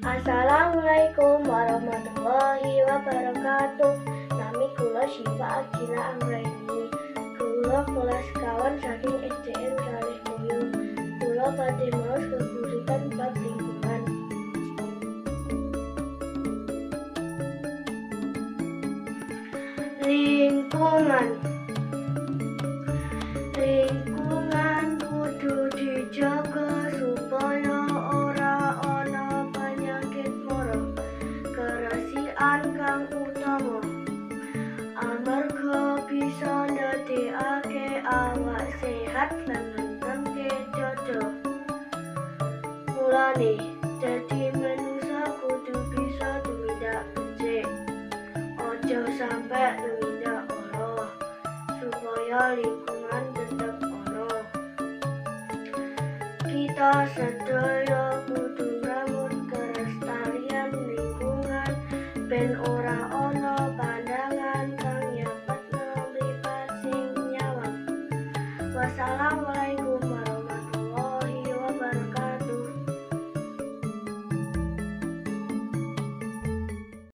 Assalamualaikum warahmatullahi wabarakatuh. Nami kula Syifa Agila Anggraini. Kula kelas kawan saking SDN Saleh Moyo. Kula badhe maos keguritan bab lingkungan. Lingkungan kudu dijaga supaya ora ana penyakit mara. Kerasikan kang utama amarga bisa ndadekake awak sehat lan nentengke dodo. Mulane dadi manusa kudu bisa tumindak becik, ojo sampe tumindak ora, supaya lingkungan tetep ana. Kita sedaya kudu ngramut kelestarian lingkungan ben ora ana pandangan kang nyepetno mripat sing nyawang. Wassalamualaikum